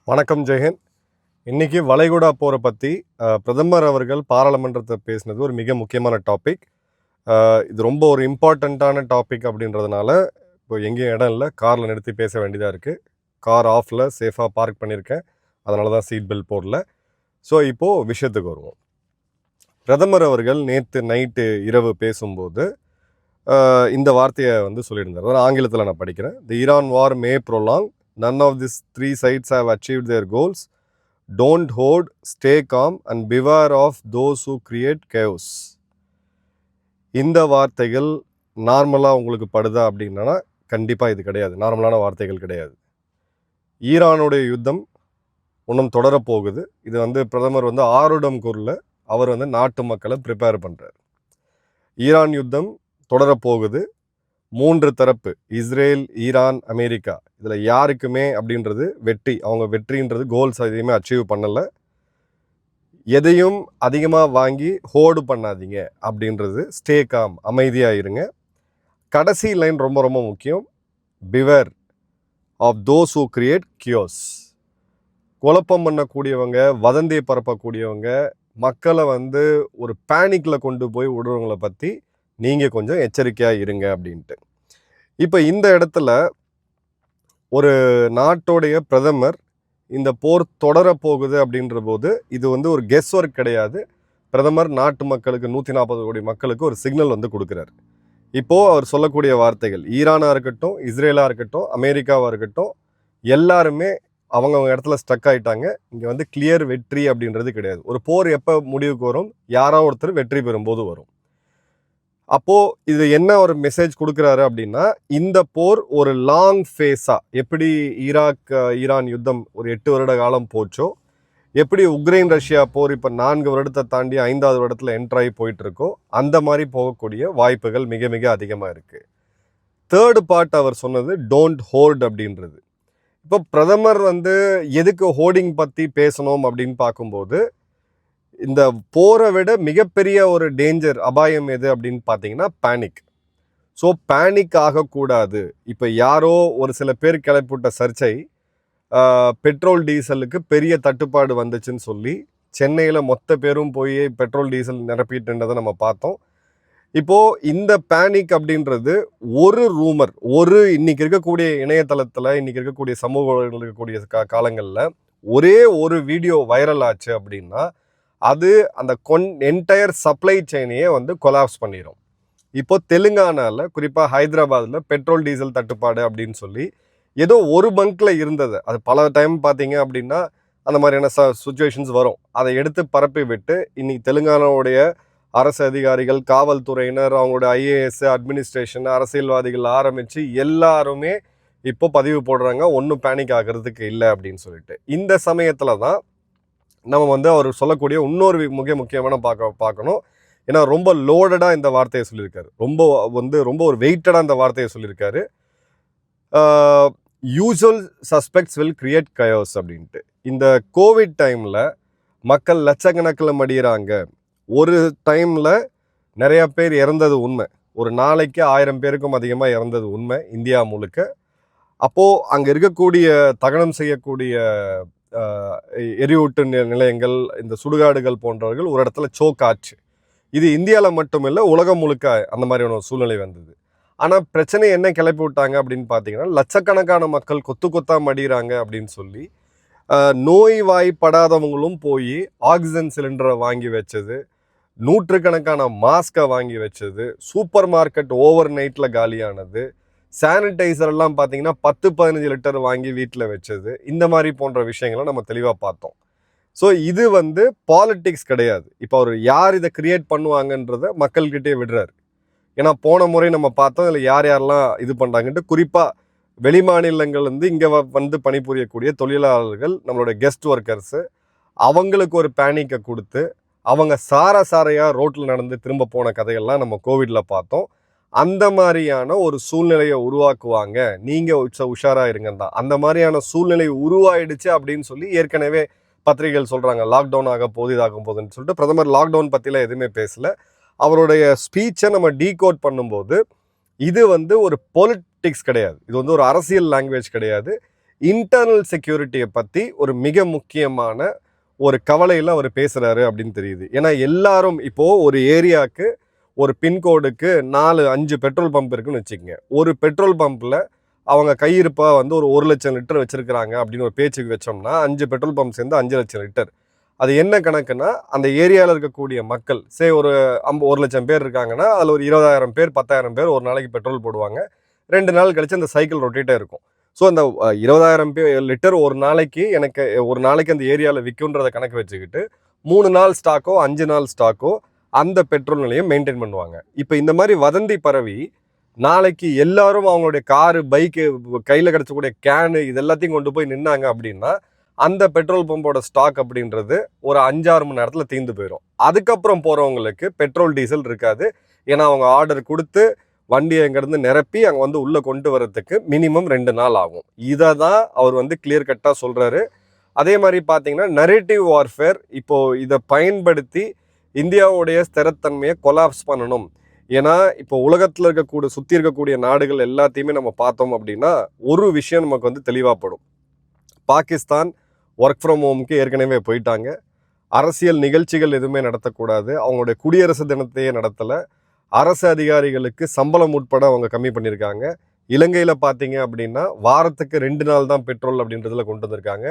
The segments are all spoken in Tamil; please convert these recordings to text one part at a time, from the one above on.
வணக்கம் ஜெயஹிந்த். இன்னைக்கு வளைகுடா போரை பற்றி பிரதமர் அவர்கள் பாராளுமன்றத்தை பேசினது ஒரு மிக முக்கியமான டாபிக். இது ரொம்ப ஒரு இம்பார்ட்டண்ட்டான டாபிக் அப்படின்றதுனால இப்போ எங்கேயும் இடம் இல்லை, காரில் நிறுத்தி பேச வேண்டியதாக இருக்குது. கார் ஆஃபில் சேஃபாக பார்க் பண்ணியிருக்கேன், அதனால தான் சீட் பெல்ட் போடல. ஸோ இப்போது விஷயத்துக்கு வருவோம். பிரதமர் அவர்கள் நேற்று நைட்டு இரவு பேசும்போது இந்த வார்த்தையை சொல்லியிருந்தார். அதாவது ஆங்கிலத்தில் நான் படிக்கிறேன். The Iran war may prolong, none of these three sides have achieved their goals. Don't hoard, stay calm and beware of those who create chaos. இந்த வார்த்தைகள் நார்மலாக உங்களுக்கு படுதா அப்படின்னா கண்டிப்பாக இது கிடையாது, நார்மலான வார்த்தைகள் கிடையாது. ஈரானுடைய யுத்தம் இன்னும் தொடரப்போகுது. இது பிரதமர் ஆருடம் குரலில் அவர் நாட்டு மக்களை ப்ரிப்பேர் பண்ணுறார். ஈரான் யுத்தம் தொடரப்போகுது. 3 தரப்பு, இஸ்ரேல், ஈரான், அமெரிக்கா, இதில் யாருக்குமே அப்படின்றது வெற்றி, அவங்க வெற்றின்றது கோல்ஸ் எதையுமே அச்சீவ் பண்ணலை. எதையும் அதிகமாக வாங்கி ஹோர்டு பண்ணாதீங்க அப்படின்றது, ஸ்டே காம், அமைதியாக இருங்க. கடைசி லைன் ரொம்ப ரொம்ப முக்கியம், beware of those who create chaos. குழப்பம் பண்ணக்கூடியவங்க, வதந்தியை பரப்பக்கூடியவங்க, மக்களை ஒரு பேனிக்கில் கொண்டு போய் விடுறவங்களை பற்றி நீங்கள் கொஞ்சம் எச்சரிக்கையாக இருங்க அப்படின்ட்டு. இப்போ இந்த இடத்துல ஒரு நாட்டோடைய பிரதமர் இந்த போர் தொடரப்போகுது அப்படின்ற போது இது ஒரு கெஸ் ஒர்க் கிடையாது. பிரதமர் நாட்டு மக்களுக்கு, 140 கோடி மக்களுக்கு ஒரு சிக்னல் கொடுக்குறாரு. இப்போது அவர் சொல்லக்கூடிய வார்த்தைகள், ஈரானாக இருக்கட்டும், இஸ்ரேலாக இருக்கட்டும், அமெரிக்காவாக இருக்கட்டும், எல்லாருமே அவங்கவுங்க இடத்துல ஸ்டக் ஆகிட்டாங்க. இங்கே கிளியர் வெற்றி அப்படின்றது கிடையாது. ஒரு போர் எப்போ முடிவுக்கு வரும்? யாரோ ஒருத்தர் வெற்றி பெறும்போது வரும். அப்போது இது என்ன ஒரு மெசேஜ் கொடுக்குறாரு அப்படின்னா, இந்த போர் ஒரு லாங் ஃபேஸாக, எப்படி ஈரான் யுத்தம் ஒரு 8 வருட காலம் போச்சோ, எப்படி உக்ரைன் ரஷ்யா போர் இப்போ 4 வருடத்தை தாண்டி 5வது வருடத்தில் என்ட்ராகி போயிட்டுருக்கோ, அந்த மாதிரி போகக்கூடிய வாய்ப்புகள் மிக மிக அதிகமாக இருக்குது. தேர்டு பார்ட் அவர் சொன்னது டோன்ட் ஹோர்ட் அப்படின்றது. இப்போ பிரதமர் எதுக்கு ஹோர்டிங் பற்றி பேசணும் அப்படின்னு பார்க்கும்போது, இந்த போரை விட மிகப்பெரிய ஒரு டேஞ்சர், அபாயம் எது அப்படின்னு பார்த்தீங்கன்னா பேனிக். ஸோ பேனிக் ஆகக்கூடாது. இப்போ யாரோ ஒரு சில பேர் கிளப்பிவிட்ட சர்ச்சை, பெட்ரோல் டீசலுக்கு பெரிய தட்டுப்பாடு வந்துச்சுன்னு சொல்லி சென்னையில் மொத்த பேரும் போய் பெட்ரோல் டீசல் நிரப்பிட்டுன்றதை நம்ம பார்த்தோம். இப்போது இந்த பேனிக் அப்படின்றது ஒரு ரூமர், இன்னைக்கு இருக்கக்கூடிய இணையதளத்தில், இன்னைக்கு இருக்கக்கூடிய சமூகங்கள் இருக்கக்கூடிய காலங்களில் ஒரே ஒரு வீடியோ வைரல் ஆச்சு அப்படின்னா அது அந்த என்டையர் சப்ளை செயினையே கொலாப்ஸ் பண்ணிடும். இப்போ தெலுங்கானாவில், குறிப்பாக ஹைதராபாத்தில் பெட்ரோல் டீசல் தட்டுப்பாடு அப்படின்னு சொல்லி ஏதோ ஒரு பங்க்கில் இருந்தது, அது பல டைம் பார்த்தீங்க அப்படின்னா அந்த மாதிரியான சுச்சுவேஷன்ஸ் வரும். அதை எடுத்து பரப்பி விட்டு இன்னைக்கு தெலுங்கானாவுடைய அரசு அதிகாரிகள், காவல்துறையினர், அவங்களுடைய ஐஏஎஸ், அட்மினிஸ்ட்ரேஷன், அரசியல்வாதிகள் ஆரம்பித்து எல்லாருமே இப்போ பதிவு போடுறாங்க, ஒன்றும் பேனிக் ஆகிறதுக்கு இல்லை அப்படின்னு சொல்லிட்டு. இந்த சமயத்தில் தான் நம்ம அவர் சொல்லக்கூடிய இன்னொரு முக்கியமான பார்க்கணும். ஏன்னா ரொம்ப லோடடாக இந்த வார்த்தையை சொல்லியிருக்காரு, ரொம்ப ஒரு வெயிட்டடாக இந்த வார்த்தையை சொல்லியிருக்காரு. Usual suspects will create chaos அப்படின்ட்டு. இந்த கோவிட் டைமில் மக்கள் லட்சக்கணக்கில் மடிகிறாங்க. ஒரு டைமில் நிறையா பேர் இறந்தது உண்மை, ஒரு நாளைக்கு 1000 பேருக்கும் அதிகமாக இறந்தது உண்மை இந்தியா முழுக்க. அப்போது அங்கே இருக்கக்கூடிய தகனம் செய்யக்கூடிய எரியூட்டு நிலையங்கள், இந்த சுடுகாடுகள் போன்றவர்கள் ஒரு இடத்துல சோக் ஆச்சு. இது இந்தியாவில் மட்டும் இல்லை, உலகம் முழுக்க அந்த மாதிரியான ஒரு சூழ்நிலை வந்தது. ஆனால் பிரச்சனை என்ன கிளப்பி விட்டாங்க அப்படின்னு பார்த்தீங்கன்னா, லட்சக்கணக்கான மக்கள் கொத்தா மடிகிறாங்க அப்படின்னு சொல்லி நோய்வாய்ப்படாதவங்களும் போய் ஆக்சிஜன் சிலிண்டரை வாங்கி வச்சது, நூற்றுக்கணக்கான மாஸ்கை வாங்கி வச்சது, சூப்பர் மார்க்கெட் ஓவர் நைட்டில் காலியானது, சானிடைசர் எல்லாம் பார்த்தீங்கன்னா 10-15 லிட்டர் வாங்கி வீட்டில் வச்சது, இந்த மாதிரி போன்ற விஷயங்களை நம்ம தெளிவாக பார்த்தோம். ஸோ இது பாலிட்டிக்ஸ் கிடையாது. இப்போ அவர் யார் இதை கிரியேட் பண்ணுவாங்கன்றதை மக்கள்கிட்டே விடுறாரு. ஏன்னா போன முறை நம்ம பார்த்தோம், இதில் யாரெல்லாம் இது பண்ணுறாங்கன்ட்டு, குறிப்பாக வெளி மாநிலங்கள் இங்கே பணிபுரியக்கூடிய தொழிலாளர்கள், நம்மளோட கெஸ்ட் ஒர்க்கர்ஸு, அவங்களுக்கு ஒரு பேனிக்கை கொடுத்து அவங்க சாரையாக ரோட்டில் நடந்து திரும்ப போன கதைகள்லாம் நம்ம கோவிடில் பார்த்தோம். அந்த மாதிரியான ஒரு சூழ்நிலையை உருவாக்குவாங்க, நீங்கள் உஷாராக இருங்க தான். அந்த மாதிரியான சூழ்நிலை உருவாயிடுச்சு அப்படின்னு சொல்லி ஏற்கனவே பத்திரிகைகள் சொல்கிறாங்க. லாக்டவுன் ஆக போகுது, இதாகும் போகுதுன்னு சொல்லிட்டு பிரதமர் லாக்டவுன் பற்றிலாம் எதுவுமே பேசலை. அவருடைய ஸ்பீச்சை நம்ம டீகோட் பண்ணும்போது இது ஒரு பொலிட்டிக்ஸ் கிடையாது, இது ஒரு அரசியல் லாங்குவேஜ் கிடையாது. இன்டர்னல் செக்யூரிட்டியை பற்றி ஒரு மிக முக்கியமான ஒரு கவலையில் அவர் பேசுகிறாரு அப்படின்னு தெரியுது. ஏன்னா எல்லாரும் இப்போது ஒரு ஏரியாவுக்கு ஒரு பின்கோடுக்கு 4-5 பெட்ரோல் பம்ப் இருக்குன்னு வச்சுக்கோங்க. ஒரு பெட்ரோல் பம்பில் அவங்க கையிருப்பாக வந்து ஒரு 1 லட்சம் லிட்டர் வச்சுருக்கிறாங்க அப்படின்னு ஒரு பேச்சுக்கு வச்சோம்னா 5 பெட்ரோல் பம்ப் சேர்ந்து 5 லட்சம் லிட்டர். அது என்ன கணக்குன்னா, அந்த ஏரியாவில் இருக்கக்கூடிய மக்கள் ஒரு 1 லட்சம் பேர் இருக்காங்கன்னா அதில் ஒரு 20,000 பேர் 10,000 பேர் ஒரு நாளைக்கு பெட்ரோல் போடுவாங்க. 2 நாள் கழிச்சு அந்த சைக்கிள் ரொட்டேட்டாக இருக்கும். ஸோ அந்த 20,000 லிட்டர் ஒரு நாளைக்கு அந்த ஏரியாவில் விற்குன்றதை கணக்கு வச்சுக்கிட்டு 3 நாள் ஸ்டாக்கோ 5 நாள் ஸ்டாக்கோ அந்த பெட்ரோல் நிலையம் மெயின்டைன் பண்ணுவாங்க. இப்போ இந்த மாதிரி வதந்தி பரவி நாளைக்கு எல்லாரும் அவங்களுடைய காரு, பைக்கு, கையில் கிடச்சக்கூடிய கேனு இது எல்லாத்தையும் கொண்டு போய் நின்னாங்க அப்படின்னா அந்த பெட்ரோல் பம்போட ஸ்டாக் அப்படின்றது ஒரு 5-6 மணி நேரத்தில் தீர்ந்து போயிடும். அதுக்கப்புறம் போகிறவங்களுக்கு பெட்ரோல் டீசல் இருக்காது. ஏன்னா அவங்க ஆர்டர் கொடுத்து வண்டியை அங்கேருந்து நிரப்பி அங்கே வந்து உள்ளே கொண்டு வரதுக்கு மினிமம் 2 நாள் ஆகும். இதை தான் அவர் வந்து கிளியர் கட்டாக சொல்கிறாரு. அதே மாதிரி பார்த்தீங்கன்னா நரேட்டிவ் வார்ஃபேர் இப்போது இதை பயன்படுத்தி இந்தியாவுடைய ஸ்திரத்தன்மையை கொலாப்ஸ் பண்ணணும். ஏன்னா இப்போ உலகத்தில் சுற்றி இருக்கக்கூடிய நாடுகள் எல்லாத்தையுமே நம்ம பார்த்தோம் அப்படின்னா ஒரு விஷயம் நமக்கு வந்து தெளிவாகப்படும். பாகிஸ்தான் ஒர்க் ஃப்ரம் ஹோமுக்கு ஏற்கனவே போயிட்டாங்க. அரசியல் நிகழ்ச்சிகள் எதுவுமே நடத்தக்கூடாது. அவங்களுடைய குடியரசு தினத்தையே நடத்தலை. அரசு அதிகாரிகளுக்கு சம்பளம் உட்பட அவங்க கம்மி பண்ணியிருக்காங்க. இலங்கையில் பார்த்தீங்க அப்படின்னா வாரத்துக்கு 2 நாள் தான் பெட்ரோல் அப்படின்றதுல கொண்டு வந்திருக்காங்க.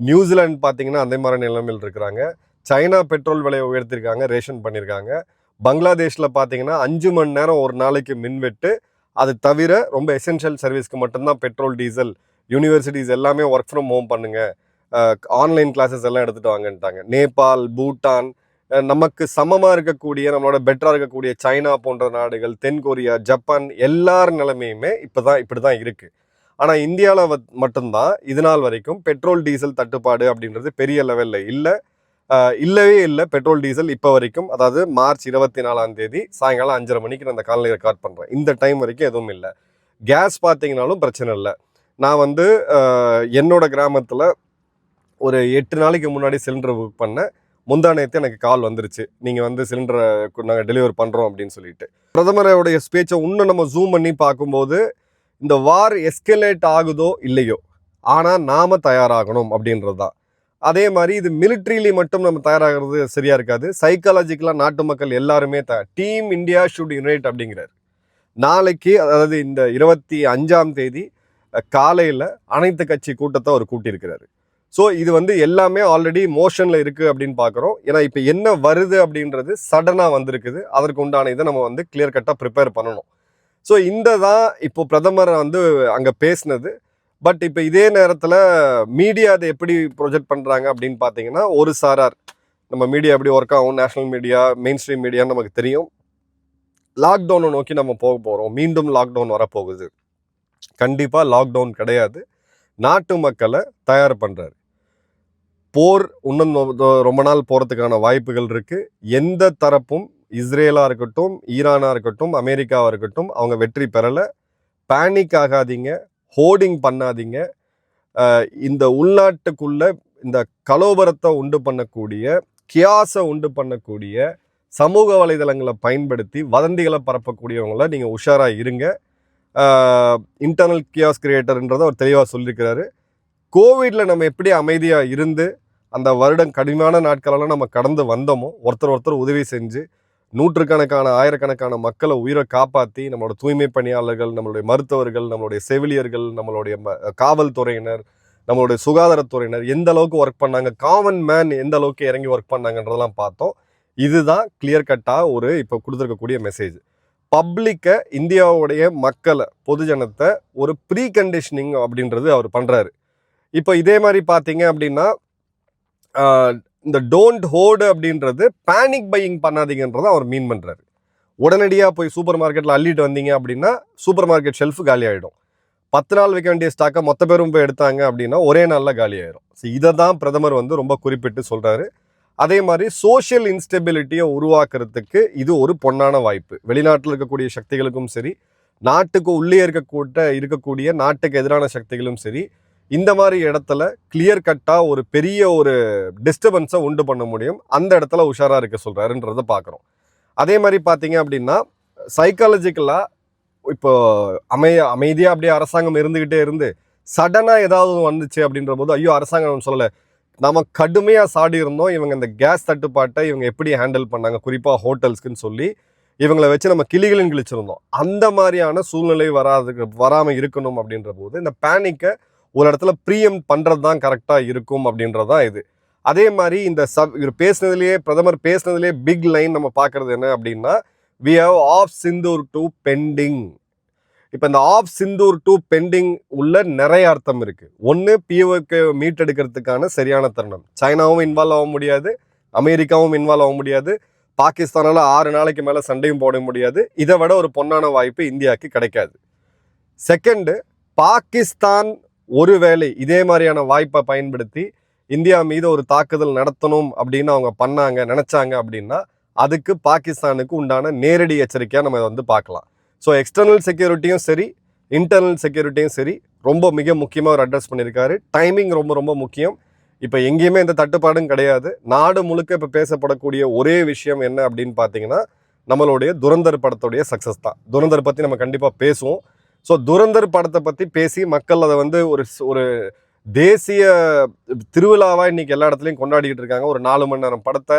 நியூசிலாந்து பார்த்தீங்கன்னா அதே மாதிரி நிலைமையில் இருக்கிறாங்க. சைனா பெட்ரோல் விலையை உயர்த்திருக்காங்க, ரேஷன் பண்ணியிருக்காங்க. பங்களாதேஷில் பார்த்தீங்கன்னா 5 மணி நேரம் ஒரு நாளைக்கு மின்வெட்டு. அது தவிர ரொம்ப எசென்ஷியல் சர்வீஸ்க்கு மட்டும்தான் பெட்ரோல், டீசல். யூனிவர்சிட்டிஸ் எல்லாமே ஒர்க் ஃப்ரம் ஹோம் பண்ணுங்க, ஆன்லைன் கிளாஸஸ் எல்லாம் எடுத்துகிட்டு வாங்கன்ட்டாங்க. நேபாள், பூட்டான், நமக்கு சமமாக இருக்கக்கூடிய நம்மளோட பெட்டராக இருக்கக்கூடிய சைனா போன்ற நாடுகள், தென்கொரியா, ஜப்பான் எல்லார் நிலைமையுமே இப்படி தான் இருக்குது. ஆனால் இந்தியாவில் மட்டும்தான் இது நாள் வரைக்கும் பெட்ரோல் டீசல் தட்டுப்பாடு அப்படின்றது பெரிய லெவலில் இல்லவே இல்லை. பெட்ரோல் டீசல் இப்போ வரைக்கும், அதாவது மார்ச் 24ஆம் தேதி சாயங்காலம் 5:30 மணிக்கு நான் அந்த காலையில் ரெக்கார்ட் பண்ணுறேன், இந்த டைம் வரைக்கும் எதுவும் இல்லை. கேஸ் பார்த்தீங்கன்னாலும் பிரச்சனை இல்லை. நான் வந்து என்னோட கிராமத்தில் ஒரு 8 நாளைக்கு முன்னாடி சிலிண்டர் புக் பண்ணேன். முந்தானேத்து எனக்கு கால் வந்துருச்சு, நீங்கள் வந்து சிலிண்டரை நாங்கள் டெலிவர் பண்ணுறோம் அப்படின்னு சொல்லிட்டு. பிரதமருடைய ஸ்பீச்சை இன்னும் நம்ம ஜூம் பண்ணி பார்க்கும்போது இந்த வார் எஸ்கலேட் ஆகுதோ இல்லையோ, ஆனால் நாம் தயாராகணும் அப்படின்றது தான். அதே மாதிரி இது மிலிட்ரிலி மட்டும் நம்ம தயாராகிறது சரியாக இருக்காது. சைக்காலஜிக்கலாக நாட்டு மக்கள் எல்லாருமே டீம் இந்தியா ஷுட் யுனைட் அப்படிங்கிறார். நாளைக்கு, அதாவது இந்த 25ஆம் தேதி காலையில் அனைத்து கட்சி கூட்டத்தை அவர் கூட்டியிருக்கிறாரு. ஸோ இது வந்து எல்லாமே ஆல்ரெடி மோஷனில் இருக்குது அப்படின்னு பார்க்குறோம். ஏன்னா இப்போ என்ன வருது அப்படின்றது சடனாக வந்திருக்குது. அதற்கு உண்டான இதை நம்ம வந்து கிளியர் கட்டாக ப்ரிப்பேர் பண்ணணும். ஸோ இந்த தான் இப்போ பிரதமர் வந்து அங்கே பேசினது. பட் இப்போ இதே நேரத்தில் மீடியா அதை எப்படி ப்ரொஜெக்ட் பண்ணுறாங்க அப்படின்னு பார்த்தீங்கன்னா, ஒரு சாரார், நம்ம மீடியா எப்படி ஒர்க் ஆகும், நேஷனல் மீடியா, மெயின் ஸ்ட்ரீம் மீடியான்னு நமக்கு தெரியும். லாக்டவுனை நோக்கி நம்ம போக போகிறோம், மீண்டும் லாக்டவுன் வரப்போகுது. கண்டிப்பாக லாக்டவுன் கிடையாது, நாட்டு மக்களை தயார் பண்ணுறாரு. போர் இன்னும் ரொம்ப நாள் போகிறதுக்கான வாய்ப்புகள் இருக்குது. எந்த தரப்பும், இஸ்ரேலாக இருக்கட்டும், ஈரானாக இருக்கட்டும், அமெரிக்காவாக இருக்கட்டும், அவங்க வெற்றி பெறலை. பேனிக் ஆகாதீங்க, ஹோர்டிங் பண்ணாதீங்க. இந்த உள்நாட்டுக்குள்ள இந்த கலோபரத்தை உண்டு பண்ணக்கூடிய, கியாஸை உண்டு பண்ணக்கூடிய சமூக வலைதளங்களை பயன்படுத்தி வதந்திகளை பரப்பக்கூடியவங்கள நீங்கள் உஷாராக இருங்க. இன்டர்னல் கியாஸ் கிரியேட்டர்ன்றதை அவர் தெளிவாக சொல்லியிருக்கிறாரு. கோவிடில் நம்ம எப்படி அமைதியாக இருந்து அந்த வருடம் கடுமையான நாட்களெல்லாம் நம்ம கடந்து வந்தோமோ, ஒருத்தர் உதவி செஞ்சு நூற்றுக்கணக்கான, ஆயிரக்கணக்கான மக்களை உயிரை காப்பாற்றி, நம்மளோட தூய்மை பணியாளர்கள், நம்மளுடைய மருத்துவர்கள், நம்மளுடைய செவிலியர்கள், நம்மளுடைய காவல்துறையினர், நம்மளுடைய சுகாதாரத்துறையினர் எந்த அளவுக்கு ஒர்க் பண்ணாங்க, காமன் மேன் எந்த அளவுக்கு இறங்கி ஒர்க் பண்ணாங்கன்றதெல்லாம் பார்த்தோம். இதுதான் கிளியர் கட்டாக இப்போ கொடுத்துருக்கக்கூடிய மெசேஜ். பப்ளிக்கை, இந்தியாவுடைய மக்களை, பொதுஜனத்தை ஒரு ப்ரீ கண்டிஷனிங் அப்படின்றது அவர் பண்ணுறாரு. இப்போ இதே மாதிரி பார்த்தீங்க அப்படின்னா, இந்த டோன்ட் ஹோர்டு அப்படின்றது பேனிக் பையிங் பண்ணாதீங்கன்றதை அவர் மீன் பண்ணுறாரு. உடனடியாக போய் சூப்பர் மார்க்கெட்டில் அள்ளிட்டு வந்தீங்க அப்படின்னா சூப்பர் மார்க்கெட் ஷெல்ஃபு காலி ஆகிடும். 10 நாள் வைக்க வேண்டிய ஸ்டாக்கை மொத்த பேரும் போய் எடுத்தாங்க அப்படின்னா ஒரே நாளில் காலி ஆகிடும். ஸோ இதை தான் பிரதமர் வந்து ரொம்ப குறிப்பிட்டு சொல்கிறாரு. அதே மாதிரி சோஷியல் இன்ஸ்டெபிலிட்டியை உருவாக்குறதுக்கு இது ஒரு பொன்னான வாய்ப்பு. வெளிநாட்டில் இருக்கக்கூடிய சக்திகளுக்கும் சரி, நாட்டுக்கு உள்ளே இருக்கக்கூடிய நாட்டுக்கு எதிரான சக்திகளும் சரி, இந்த மாதிரி இடத்துல கிளியர் கட்டாக ஒரு பெரிய ஒரு டிஸ்டர்பன்ஸை உண்டு பண்ண முடியும். அந்த இடத்துல உஷாராக இருக்க சொல்கிறாருன்றதை பார்க்குறோம். அதே மாதிரி பார்த்தீங்க அப்படின்னா, சைக்காலஜிக்கலாக இப்போ அமைதியாக அப்படியே அரசாங்கம் இருந்துக்கிட்டே இருந்து சடனாக ஏதாவது வந்துச்சு அப்படின்ற போது ஐயோ அரசாங்கம் சொல்லலை, நம்ம கடுமையாக சாடி இருந்தோம், இவங்க இந்த கேஸ் தட்டுப்பாட்டை இவங்க எப்படி ஹேண்டில் பண்ணாங்க, குறிப்பாக ஹோட்டல்ஸ்க்குன்னு சொல்லி இவங்களை வச்சு நம்ம கிளிகளின் கிழிச்சிருந்தோம். அந்த மாதிரியான சூழ்நிலை வராமல் இருக்கணும் அப்படின்ற போது இந்த பேனிக்கை ஒரு இடத்துல ப்ரீஎம் பண்ணுறது தான் கரெக்டாக இருக்கும் அப்படின்றதான் இது. அதே மாதிரி இந்த இவர் பேசினதுலேயே, பிரதமர் பேசினதுலேயே பிக் லைன் நம்ம பார்க்குறது என்ன அப்படின்னா, we have of Sindoor to pending. இப்போ இந்த ஆஃப் சிந்தூர் டு பெண்டிங் உள்ள நிறைய அர்த்தம் இருக்கு. ஒன்று, பிஓகே மீட்டெடுக்கிறதுக்கான சரியான தருணம். சைனாவும் இன்வால்வ் ஆக முடியாது, அமெரிக்காவும் இன்வால்வ் ஆக முடியாது, பாகிஸ்தானால 6 நாளைக்கு மேலே சண்டையும் போட முடியாது. இதை விட ஒரு பொன்னான வாய்ப்பு இந்தியாவுக்கு கிடைக்காது. செகண்டு, பாகிஸ்தான் ஒருவேளை இதே மாதிரியான வாய்ப்பை பயன்படுத்தி இந்தியா மீது ஒரு தாக்குதல் நடத்தணும் அப்படின்னு அவங்க நினைச்சாங்க அப்படின்னா அதுக்கு பாகிஸ்தானுக்கு உண்டான நேரடி எச்சரிக்கையாக நம்ம இதை பார்க்கலாம். ஸோ எக்ஸ்டர்னல் செக்யூரிட்டியும் சரி, இன்டர்னல் செக்யூரிட்டியும் சரி, ரொம்ப மிக முக்கியமாக ஒரு அட்ரஸ் பண்ணியிருக்காரு. டைமிங் ரொம்ப ரொம்ப முக்கியம். இப்போ எங்கேயுமே எந்த தட்டுப்பாடும் கிடையாது. நாடு முழுக்க இப்போ பேசப்படக்கூடிய ஒரே விஷயம் என்ன அப்படின்னு பார்த்தீங்கன்னா, நம்மளுடைய துரந்தர் படத்துடைய சக்ஸஸ் தான். துரந்தர் பற்றி நம்ம கண்டிப்பாக பேசுவோம். ஸோ துரந்தர் படத்தை பற்றி பேசி மக்கள் அதை ஒரு தேசிய திருவிழாவாக இன்றைக்கி எல்லா இடத்துலையும் கொண்டாடிக்கிட்டு இருக்காங்க. ஒரு 4 மணி நேரம் படத்தை,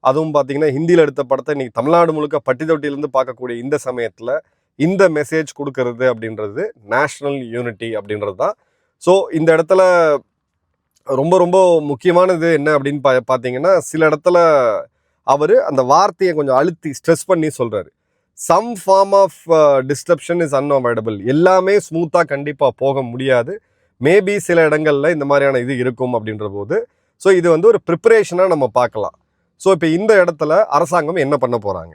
அதுவும் பார்த்தீங்கன்னா ஹிந்தியில் எடுத்த படத்தை இன்றைக்கி தமிழ்நாடு முழுக்க பட்டி தொட்டியிலேருந்து பார்க்கக்கூடிய இந்த சமயத்தில் இந்த மெசேஜ் கொடுக்கறது அப்படின்றது நேஷ்னல் யூனிட்டி அப்படின்றது தான். ஸோ இந்த இடத்துல ரொம்ப ரொம்ப முக்கியமானது என்ன அப்படின்னு பார்த்தீங்கன்னா, சில இடத்துல அவர் அந்த வார்த்தையை கொஞ்சம் அழுத்தி ஸ்ட்ரெஸ் பண்ணி சொல்கிறாரு. Some form of disruption is unavoidable. எல்லாமே ஸ்மூத்தாக கண்டிப்பாக போக முடியாது. மேபி சில இடங்களில் இந்த மாதிரியான இது இருக்கும் அப்படின்ற போது, ஸோ இது ஒரு ப்ரிப்பரேஷனாக நம்ம பார்க்கலாம். ஸோ இப்போ இந்த இடத்துல அரசாங்கம் என்ன பண்ண போகிறாங்க,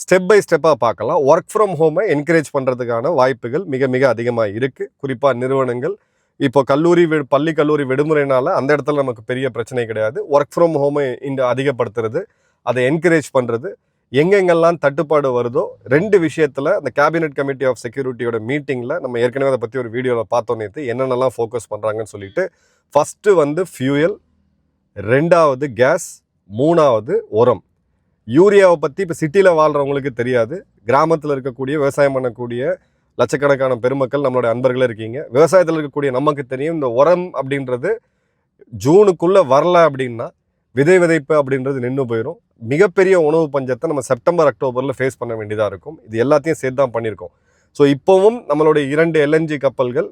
ஸ்டெப் பை ஸ்டெப்பாக பார்க்கலாம். ஒர்க் ஃப்ரம் ஹோமை என்கரேஜ் பண்ணுறதுக்கான வாய்ப்புகள் மிக மிக அதிகமாக இருக்குது. குறிப்பாக நிறுவனங்கள் இப்போ பள்ளி கல்லூரி விடுமுறைனால அந்த இடத்துல நமக்கு பெரிய பிரச்சனை கிடையாது. ஒர்க் ஃப்ரம் ஹோமை அதிகப்படுத்துறது, அதை என்கரேஜ் பண்ணுறது, எங்கெங்கெல்லாம் தட்டுப்பாடு வருதோ 2 விஷயத்தில் அந்த கேபினெட் கமிட்டி ஆஃப் செக்யூரிட்டியோட மீட்டிங்கில் நம்ம ஏற்கனவே அதை பற்றி ஒரு வீடியோவில் பார்த்தோம் நேற்று, என்னென்னலாம் ஃபோக்கஸ் பண்ணுறாங்கன்னு சொல்லிட்டு. ஃபஸ்ட்டு ஃபியூயல், 2வது கேஸ், 3வது உரம். யூரியாவை பற்றி இப்போ சிட்டியில் வாழ்கிறவங்களுக்கு தெரியாது. கிராமத்தில் இருக்கக்கூடிய விவசாயம் பண்ணக்கூடிய லட்சக்கணக்கான பெருமக்கள் நம்மளுடைய அன்பர்களே இருக்கீங்க. விவசாயத்தில் இருக்கக்கூடிய நமக்கு தெரியும், இந்த உரம் அப்படின்றது ஜூனுக்குள்ளே வரல அப்படின்னா விதைப்பு அப்படின்றது நின்று போயிடும். மிகப்பெரிய உணவு பஞ்சத்தை நம்ம செப்டம்பர் அக்டோபரில் ஃபேஸ் பண்ண வேண்டியதாக இருக்கும். இது எல்லாத்தையும் சேர்த்து தான் பண்ணியிருக்கோம். ஸோ இப்போவும் நம்மளுடைய 2 LNG கப்பல்கள்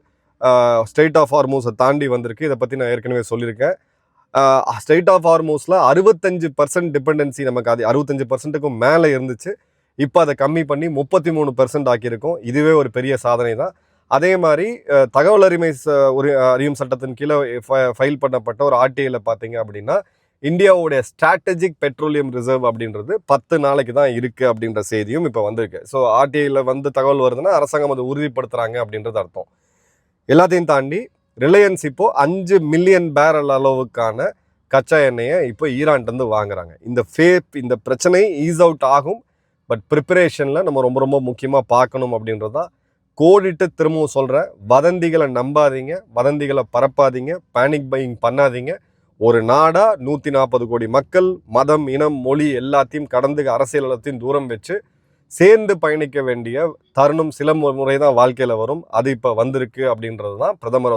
ஸ்ட்ரெயிட் ஆஃப் ஹார்மூஸை தாண்டி வந்திருக்கு. இதை பற்றி நான் ஏற்கனவே சொல்லியிருக்கேன். ஸ்ட்ரெயிட் ஆஃப் ஹார்மூஸில் 65% டிபெண்டன்சி நமக்கு, அது 65%க்கும் மேலே இருந்துச்சு. இப்போ அதை கம்மி பண்ணி 33% ஆக்கியிருக்கோம். இதுவே ஒரு பெரிய சாதனை தான். அதே மாதிரி தகவல் அறியும் சட்டத்தின் கீழே ஃபைல் பண்ணப்பட்ட ஒரு RTIயில் பார்த்தீங்க அப்படின்னா, இந்தியாவுடைய ஸ்ட்ராட்டஜிக் பெட்ரோலியம் ரிசர்வ் அப்படின்றது 10 நாளைக்கு தான் இருக்குது அப்படின்ற செய்தியும் இப்போ வந்திருக்கு. ஸோ RTIயில் தகவல் வருதுன்னா அரசாங்கம் அதை உறுதிப்படுத்துகிறாங்க அப்படின்றது அர்த்தம். எல்லாத்தையும் தாண்டி ரிலையன்ஸ் இப்போது 5 மில்லியன் பேரல் அளவுக்கான கச்சா எண்ணெயை இப்போ ஈரான்ட்டு வாங்குறாங்க. இந்த பிரச்சனை ஈஸ் அவுட் ஆகும். பட் ப்ரிப்பரேஷனில் நம்ம ரொம்ப ரொம்ப முக்கியமாக பார்க்கணும் அப்படின்றது தான். கோடிட்டு திரும்பவும் சொல்கிறேன், வதந்திகளை நம்பாதீங்க, வதந்திகளை பரப்பாதீங்க, பேனிக் பையிங் பண்ணாதீங்க. ஒரு நாடாக 140 கோடி மக்கள், மதம், இனம், மொழி எல்லாத்தையும் கடந்து அரசியலத்தையும் தூரம் வச்சு சேர்ந்து பயணிக்க வேண்டிய தருணம் சில முறை தான் வாழ்க்கையில் வரும். அது இப்போ வந்திருக்கு அப்படின்றது தான் பிரதமர்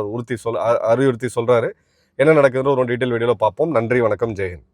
அறிவுறுத்தி சொல்கிறாரு. என்ன நடக்குதுன்ற ஒரு டீட்டெயில் வீடியோவில் பார்ப்போம். நன்றி, வணக்கம், ஜெயஹிந்த்.